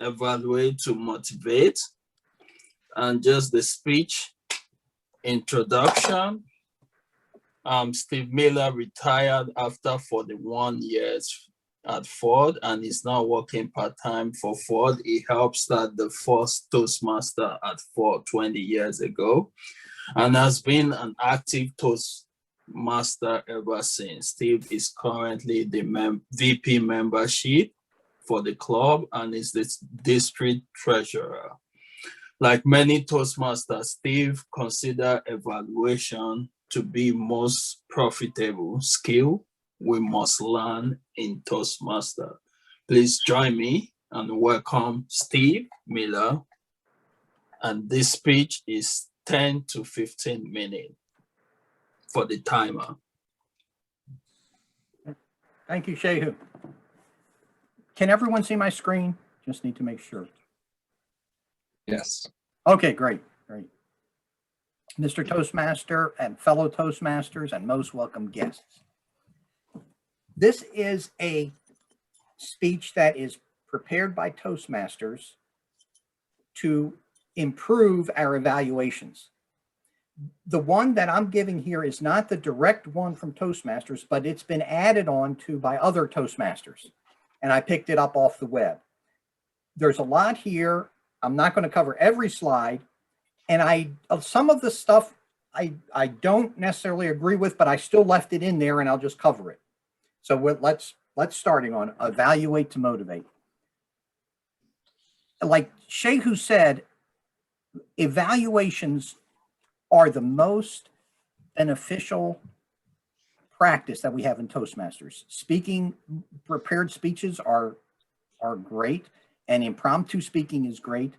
evaluate to motivate, and just the speech introduction. Steve Miller retired after 41 years at Ford and is now working part-time for Ford. He helped start the first Toastmaster at Ford 20 years ago and has been an active Toastmaster ever since. Steve is currently the VP membership for the club and is the district treasurer. Like many Toastmasters, Steve considers evaluation to be most profitable skill we must learn in Toastmaster. Please join me and welcome Steve Miller. And this speech is 10 to 15 minutes for the timer. Thank you, Shehu. Can everyone see my screen? Just need to make sure. Yes. Okay, great. Mr. Toastmaster and fellow Toastmasters and most welcome guests. This is a speech that is prepared by Toastmasters to improve our evaluations. The one that I'm giving here is not the direct one from Toastmasters, but it's been added on to by other Toastmasters, and I picked it up off the web. There's a lot here. I'm not going to cover every slide. And some of the stuff I don't necessarily agree with, but I still left it in there and I'll just cover it. So let's starting on evaluate to motivate. Like Shehu said, evaluations are the most beneficial practice that we have in Toastmasters. Prepared speeches are great, and impromptu speaking is great.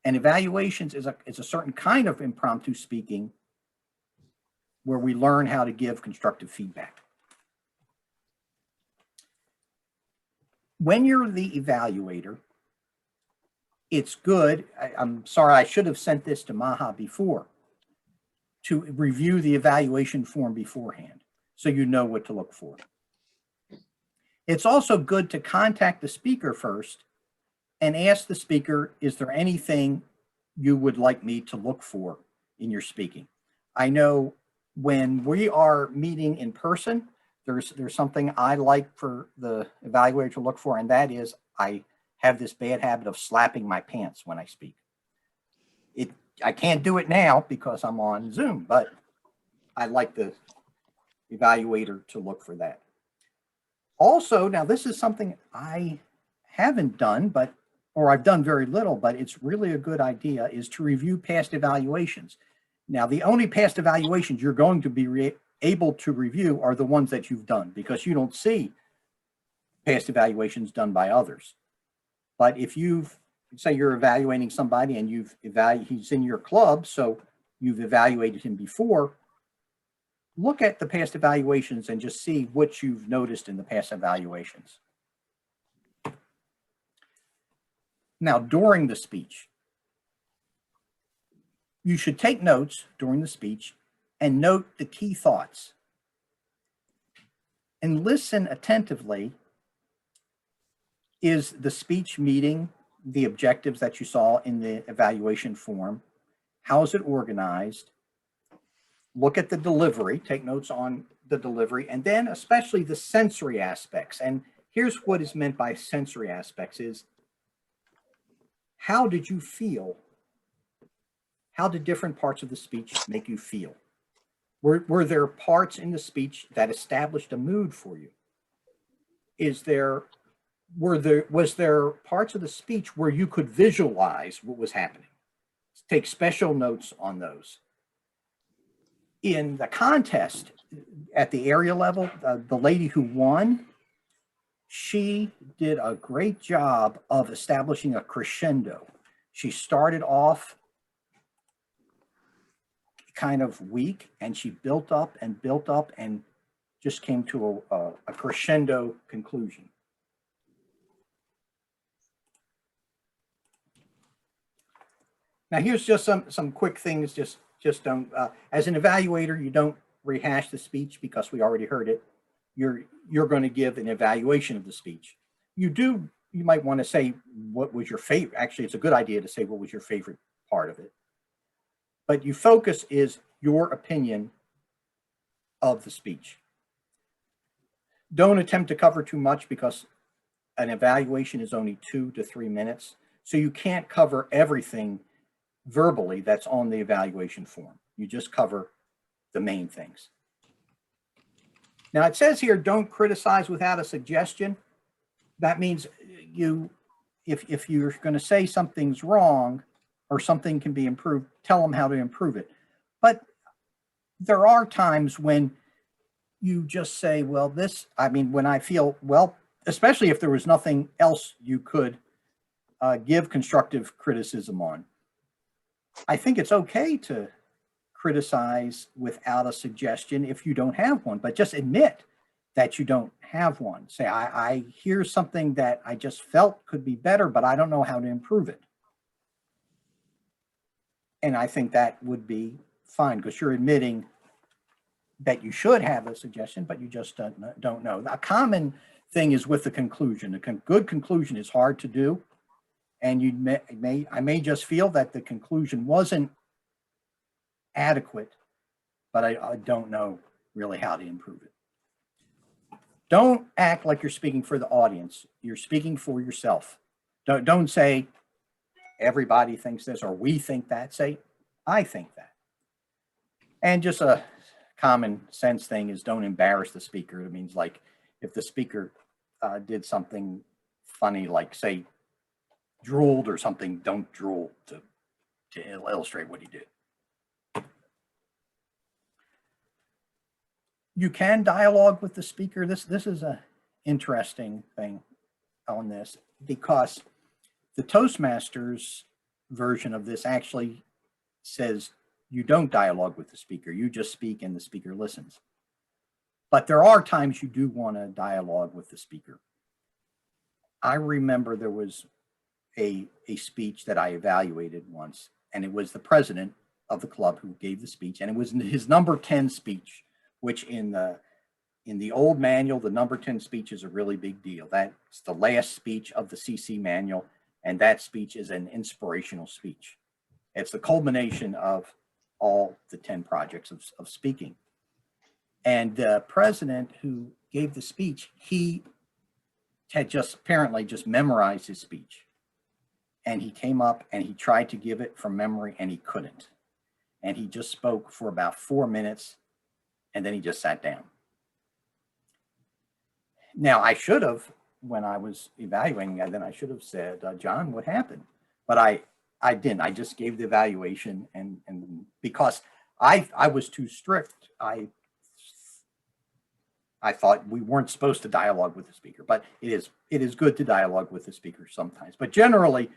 And evaluations is a certain kind of impromptu speaking where we learn how to give constructive feedback. When you're the evaluator, it's good. I'm sorry, I should have sent this to Maha before, to review the evaluation form beforehand so you know what to look for. It's also good to contact the speaker first and ask the speaker, is there anything you would like me to look for in your speaking? I know when we are meeting in person, there's something I like for the evaluator to look for, and that is I have this bad habit of slapping my pants when I speak. I can't do it now because I'm on Zoom, but I like the evaluator to look for that. Also, now this is something I haven't done, or I've done very little, but it's really a good idea, is to review past evaluations. Now, the only past evaluations you're going to be able to review are the ones that you've done, because you don't see past evaluations done by others. But if say you're evaluating somebody and he's in your club, so you've evaluated him before, look at the past evaluations and just see what you've noticed in the past evaluations. Now, during the speech, you should take notes during the speech and note the key thoughts. And listen attentively. Is the speech meeting the objectives that you saw in the evaluation form? How is it organized? Look at the delivery, take notes on the delivery, and then especially the sensory aspects. And here's what is meant by sensory aspects is, how did you feel? How did different parts of the speech make you feel? Were there parts in the speech that established a mood for you? Was there parts of the speech where you could visualize what was happening? Take special notes on those. In the contest at the area level, the lady who won, she did a great job of establishing a crescendo. She started off kind of weak, and she built up and just came to a crescendo conclusion. Now here's just some quick things. Just don't, as an evaluator, you don't rehash the speech because we already heard it. You're going to give an evaluation of the speech. You do you might want to say, what was your favorite? Actually, it's a good idea to say, what was your favorite part of it? But you focus is your opinion of the speech. Don't attempt to cover too much because an evaluation is only 2 to 3 minutes. So you can't cover everything verbally that's on the evaluation form. You just cover the main things. Now it says here, don't criticize without a suggestion. That means if you're going to say something's wrong or something can be improved, tell them how to improve it. But there are times when you just say, well, when I feel, well, especially if there was nothing else you could give constructive criticism on, I think it's okay to criticize without a suggestion if you don't have one, but just admit that you don't have one. Say, I hear something that I just felt could be better, but I don't know how to improve it. And I think that would be fine because you're admitting that you should have a suggestion, but you just don't know. A common thing is with the conclusion. A good conclusion is hard to do. And I may just feel that the conclusion wasn't adequate, but I don't know really how to improve it. Don't act like you're speaking for the audience. You're speaking for yourself. Don't say everybody thinks this or we think that. Say, I think that. And just a common sense thing is don't embarrass the speaker. It means like if the speaker did something funny, like say drooled or something, don't drool to illustrate what he did. You can dialogue with the speaker. This is an interesting thing on this because the Toastmasters version of this actually says you don't dialogue with the speaker. You just speak and the speaker listens. But there are times you do want to dialogue with the speaker. I remember there was a speech that I evaluated once, and it was the president of the club who gave the speech, and it was his number 10 speech, which in the old manual, the number 10 speech is a really big deal. That's the last speech of the CC manual, and that speech is an inspirational speech. It's the culmination of all the 10 projects of speaking. And the president who gave the speech, he had apparently just memorized his speech. And he came up and he tried to give it from memory and he couldn't. And he just spoke for about 4 minutes and then he just sat down. Now I should have, when I was evaluating, then I should have said, John, what happened? But I didn't. I just gave the evaluation and because I was too strict, I thought we weren't supposed to dialogue with the speaker, but it is good to dialogue with the speaker sometimes. But generally,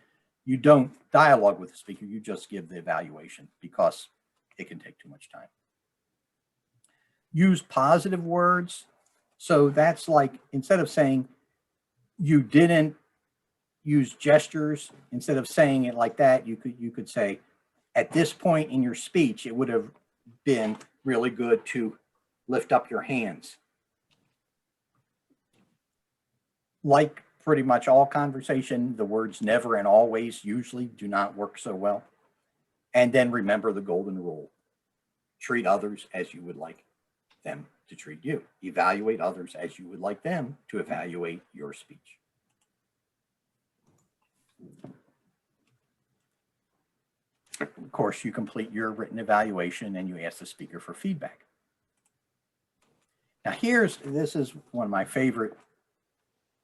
you don't dialogue with the speaker, you just give the evaluation because it can take too much time. Use positive words. So that's like, instead of saying you didn't use gestures, instead of saying it like that, you could say, at this point in your speech, it would have been really good to lift up your hands. Like pretty much all conversation, the words never and always usually do not work so well. And then remember the golden rule. Treat others as you would like them to treat you. Evaluate others as you would like them to evaluate your speech. Of course, you complete your written evaluation and you ask the speaker for feedback. Now this is one of my favorite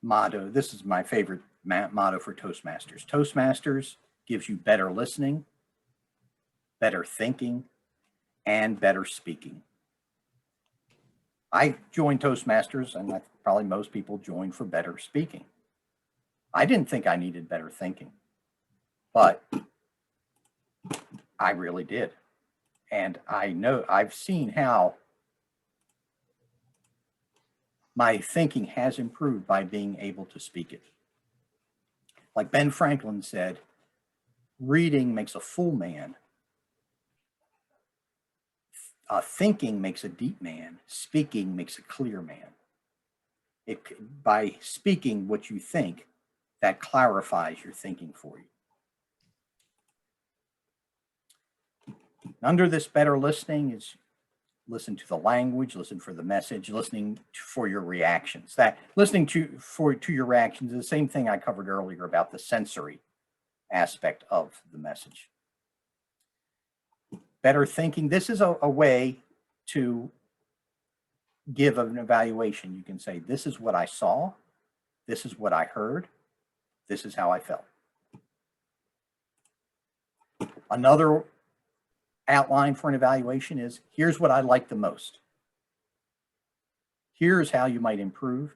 motto. This is my favorite motto for Toastmasters. Toastmasters gives you better listening, better thinking, and better speaking. I joined Toastmasters, and probably most people join for better speaking. I didn't think I needed better thinking, but I really did. And I've seen how my thinking has improved by being able to speak it. Like Ben Franklin said, reading makes a fool man. Thinking makes a deep man. Speaking makes a clear man. By speaking what you think, that clarifies your thinking for you. Under this better listening is listen to the language, listen for the message, listening for your reactions. That listening to your reactions is the same thing I covered earlier about the sensory aspect of the message. Better thinking, this is a way to give an evaluation. You can say, this is what I saw, this is what I heard, this is how I felt. Another outline for an evaluation is, here's what I like the most. Here's how you might improve,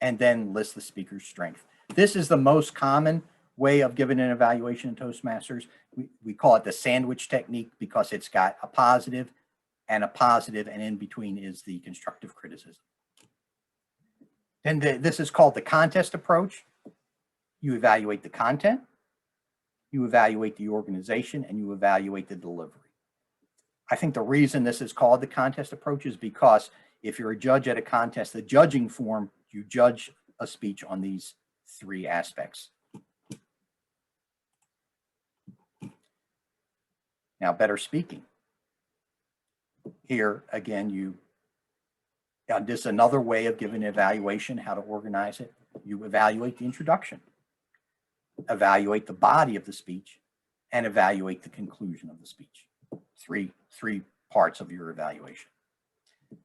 and then list the speaker's strength. This is the most common way of giving an evaluation in Toastmasters. We call it the sandwich technique because it's got a positive, and in between is the constructive criticism. Then this is called the contest approach. You evaluate the content, you evaluate the organization, and you evaluate the delivery. I think the reason this is called the contest approach is because if you're a judge at a contest, the judging form, you judge a speech on these three aspects. Now, better speaking. Here, again, this is another way of giving an evaluation, how to organize it. You evaluate the introduction, evaluate the body of the speech, and evaluate the conclusion of the speech. Three parts of your evaluation.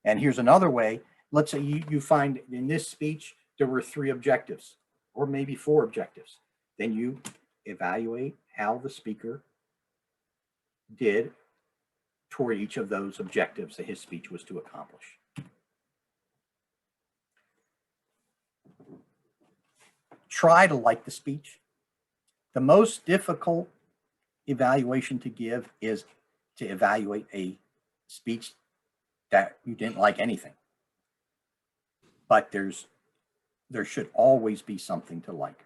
And here's another way. Let's say you find in this speech, there were 3 objectives, or maybe 4 objectives. Then you evaluate how the speaker did toward each of those objectives that his speech was to accomplish. Try to like the speech. The most difficult evaluation to give is to evaluate a speech that you didn't like anything. But there should always be something to like.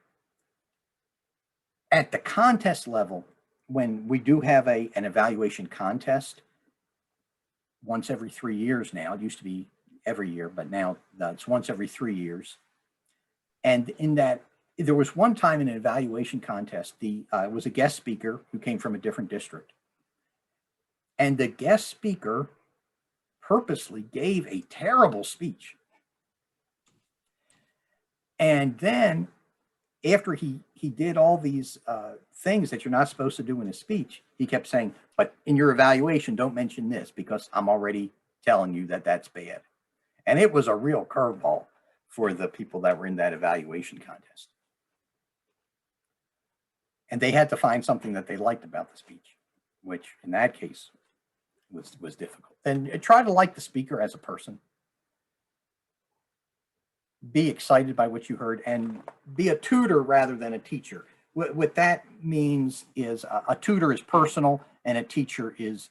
At the contest level, when we do have an evaluation contest, once every 3 years now, it used to be every year, but now it's once every 3 years. And in that, there was one time in an evaluation contest, it was a guest speaker who came from a different district. And the guest speaker purposely gave a terrible speech. And then after he did all these things that you're not supposed to do in a speech, he kept saying, but in your evaluation, don't mention this because I'm already telling you that that's bad. And it was a real curveball for the people that were in that evaluation contest. And they had to find something that they liked about the speech, which in that case was difficult. And try to like the speaker as a person. Be excited by what you heard and be a tutor rather than a teacher. What that means is a tutor is personal and a teacher is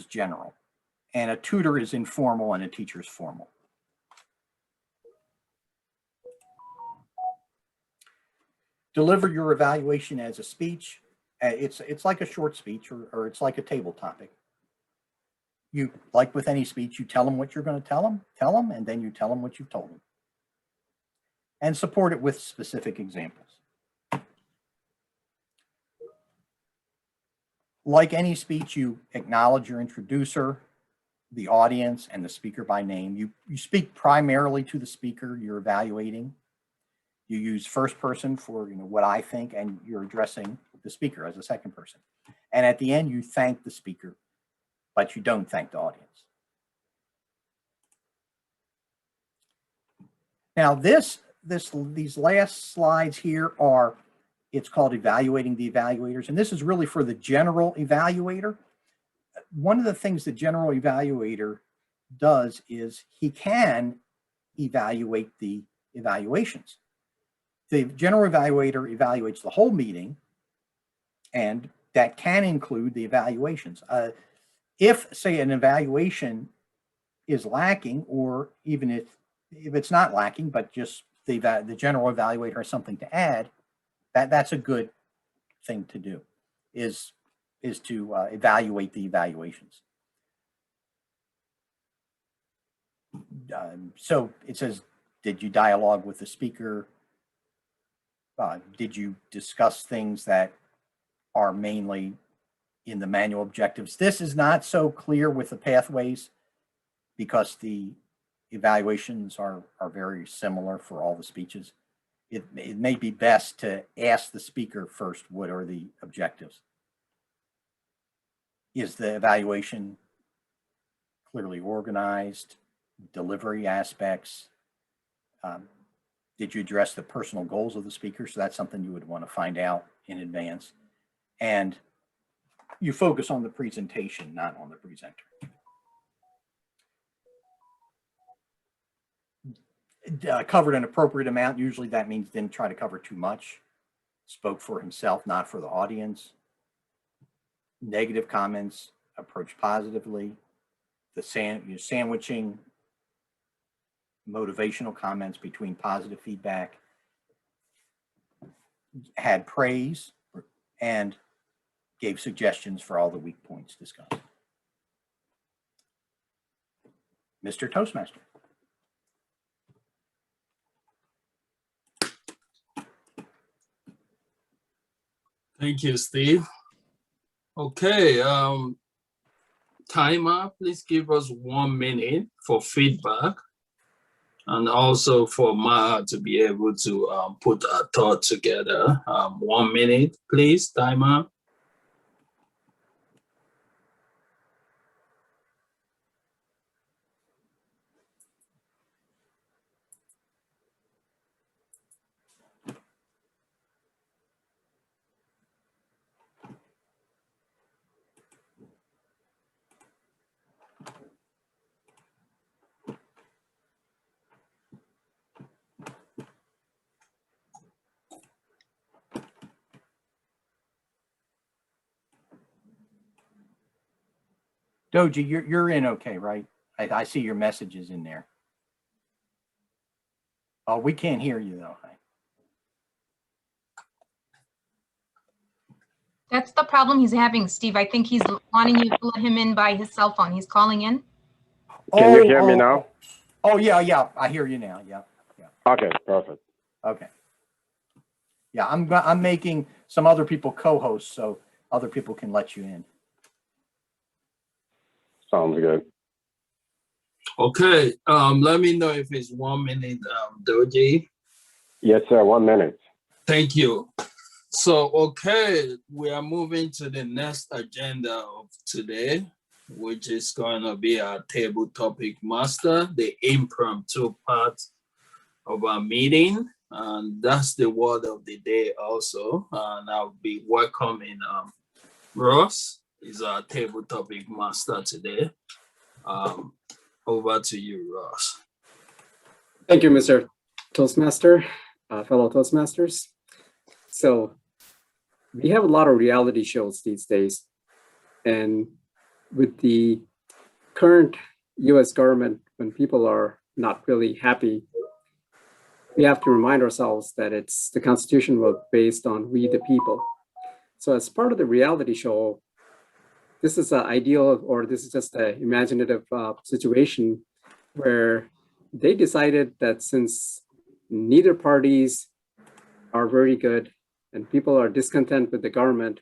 general. And a tutor is informal and a teacher is formal. Deliver your evaluation as a speech. It's like a short speech or it's like a table topic. You, like with any speech, you tell them what you're going to tell them, and then you tell them what you've told them. And support it with specific examples. Like any speech, you acknowledge your introducer, the audience, and the speaker by name. You speak primarily to the speaker you're evaluating. You use first person for what I think, and you're addressing the speaker as a second person. And at the end, you thank the speaker, but you don't thank the audience. Now these last slides here it's called evaluating the evaluators. And this is really for the general evaluator. One of the things the general evaluator does is he can evaluate the evaluations. The general evaluator evaluates the whole meeting, and that can include the evaluations. If, say, an evaluation is lacking, or even if it's not lacking, but just the general evaluator has something to add, that's a good thing to do, is to evaluate the evaluations. So it says, did you dialogue with the speaker? Did you discuss things that are mainly in the manual objectives? This is not so clear with the pathways because the evaluations are very similar for all the speeches. It may be best to ask the speaker first, what are the objectives? Is the evaluation clearly organized? Delivery aspects? Did you address the personal goals of the speaker? So that's something you would want to find out in advance. And you focus on the presentation, not on the presenter. Covered an appropriate amount. Usually that means didn't try to cover too much. Spoke for himself, not for the audience. Negative comments, approach positively. The sandwiching motivational comments between positive feedback. Had praise and gave suggestions for all the weak points discussed. Mr. Toastmaster. Thank you, Steve. Okay, timer, please give us 1 minute for feedback and also for Maha to be able to put our thought together. 1 minute, please, timer. Doji, you're in okay, right? I see your messages in there. Oh, we can't hear you though. That's the problem he's having, Steve. I think he's wanting you to let him in by his cell phone. He's calling in. Can you hear me now? Oh, yeah. I hear you now. Yeah. Okay, perfect. Okay. Yeah, I'm making some other people co-hosts so other people can let you in. Sounds good. Okay, let me know if it's 1 minute, Doji. Yes, sir. 1 minute. Thank you. So, okay, we are moving to the next agenda of today, which is going to be our table topic master, the impromptu part of our meeting. And that's the word of the day also. And I'll be welcoming Ross, is our table topic master today. Over to you, Ross. Thank you, Mr. Toastmaster, fellow Toastmasters. So we have a lot of reality shows these days. And with the current US government, when people are not really happy, we have to remind ourselves that it's the Constitution was based on we the people. So as part of the reality show, this is an ideal, or this is just an imaginative situation where they decided that since neither parties are very good and people are discontent with the government,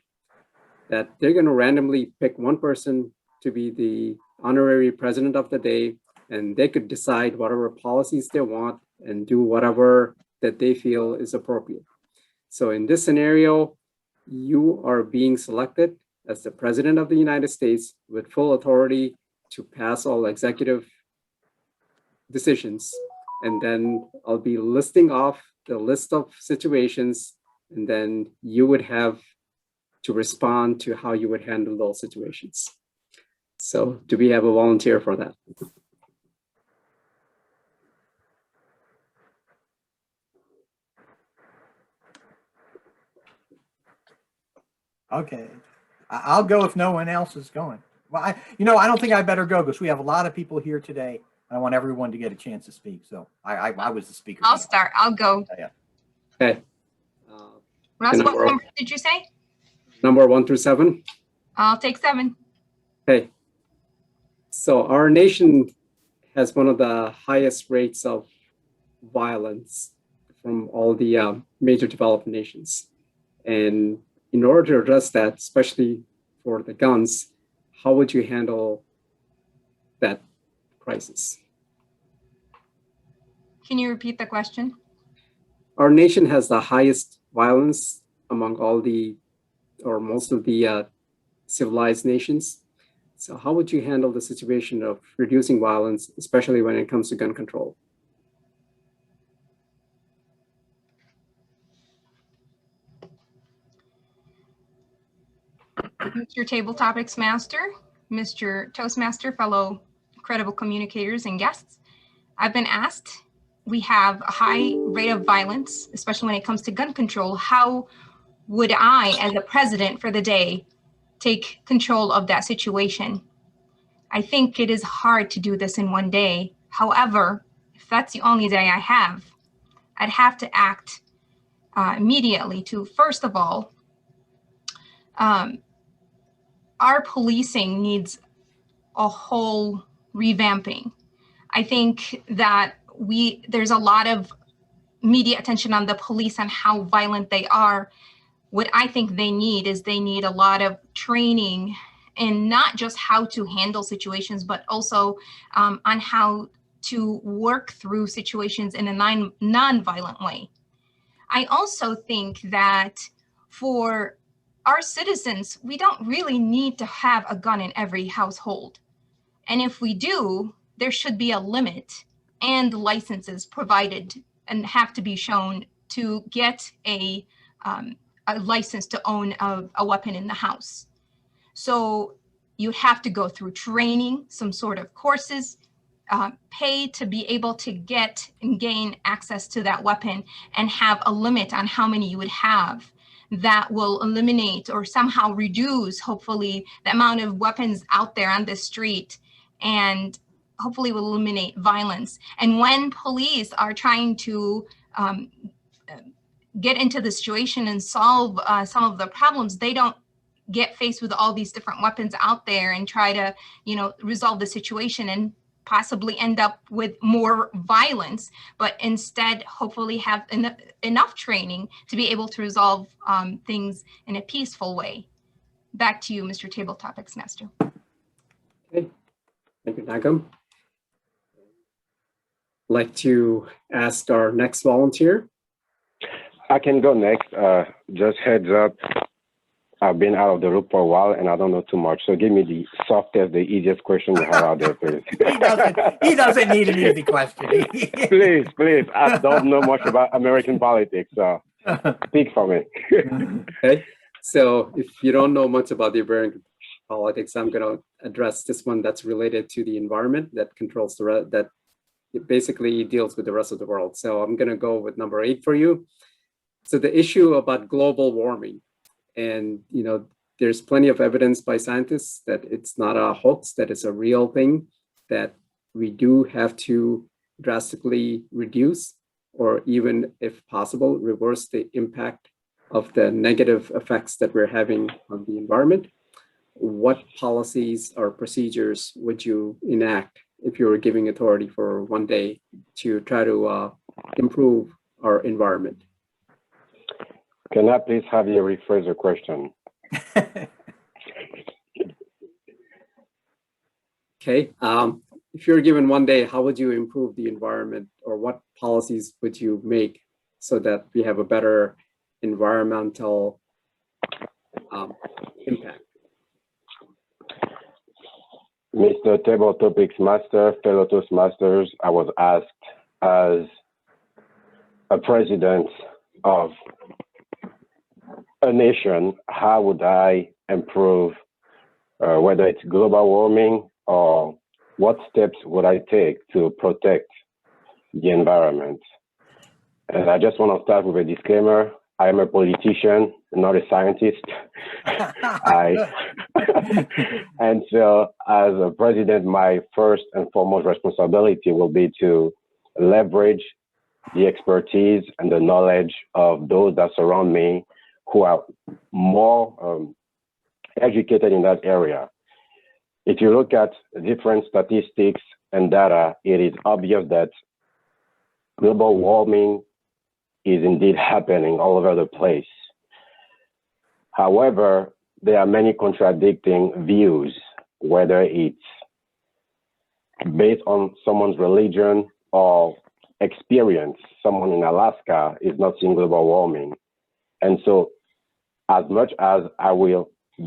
that they're going to randomly pick one person to be the honorary president of the day, and they could decide whatever policies they want and do whatever that they feel is appropriate. So in this scenario, you are being selected as the president of the United States with full authority to pass all executive decisions. And then I'll be listing off the list of situations, and then you would have to respond to how you would handle those situations. So do we have a volunteer for that? Okay. I'll go if no one else is going. Well, I don't think I better go because we have a lot of people here today. I want everyone to get a chance to speak. So I was the speaker. I'll start. I'll go. Yeah. Okay. Ross, what number did you say? Number 1 through 7. I'll take 7. Okay. So our nation has one of the highest rates of violence from all the major developed nations. And in order to address that, especially for the guns, how would you handle that crisis? Can you repeat the question? Our nation has the highest violence among all the, or most of the civilized nations. So how would you handle the situation of reducing violence, especially when it comes to gun control? Mr. Table Topics Master, Mr. Toastmaster, fellow credible communicators and guests, I've been asked, we have a high rate of violence, especially when it comes to gun control. How would I, as a president for the day, take control of that situation? I think it is hard to do this in one day. However, if that's the only day I have, I'd have to act immediately to, first of all, our policing needs a whole revamping. I think that there's a lot of media attention on the police and how violent they are. What I think they need is they need a lot of training in not just how to handle situations, but also on how to work through situations in a non-violent way. I also think that for our citizens, we don't really need to have a gun in every household. And if we do, there should be a limit and licenses provided and have to be shown to get a license to own a weapon in the house. So you have to go through training, some sort of courses, pay to be able to get and gain access to that weapon, and have a limit on how many you would have. That will eliminate or somehow reduce, hopefully, the amount of weapons out there on the street, and hopefully will eliminate violence. And when police are trying to get into the situation and solve some of the problems, they don't get faced with all these different weapons out there and try to, resolve the situation and possibly end up with more violence, but instead hopefully have enough training to be able to resolve things in a peaceful way. Back to you, Mr. Table Topics Master. Okay, thank you, Nagam. I'd like to ask our next volunteer. I can go next. Just heads up, I've been out of the loop for a while and I don't know too much. So give me the softest, the easiest question you have out there, please. He doesn't need an easy question. Please. I don't know much about American politics, so speak for me. Okay, so if you don't know much about the American politics, I'm going to address this one that's related to the environment that controls that it basically deals with the rest of the world. So I'm going to go with number 8 for you. So the issue about global warming. And, there's plenty of evidence by scientists that it's not a hoax, that it's a real thing, that we do have to drastically reduce, or even if possible, reverse the impact of the negative effects that we're having on the environment. What policies or procedures would you enact if you were giving authority for one day to try to improve our environment? Can I please have you rephrase the question? Okay, if you're given one day, how would you improve the environment, or what policies would you make so that we have a better environmental impact? Mr. Table Topics Master, fellow Toastmasters, I was asked as a president of a nation, how would I improve, whether it's global warming or what steps would I take to protect the environment? And I just want to start with a disclaimer. I am a politician, not a scientist. And so as a president, my first and foremost responsibility will be to leverage the expertise and the knowledge of those that surround me who are more educated in that area. If you look at different statistics and data, it is obvious that global warming is indeed happening all over the place. However, there are many contradicting views, whether it's based on someone's religion or experience. Someone in Alaska is not seeing global warming. And so as much as I will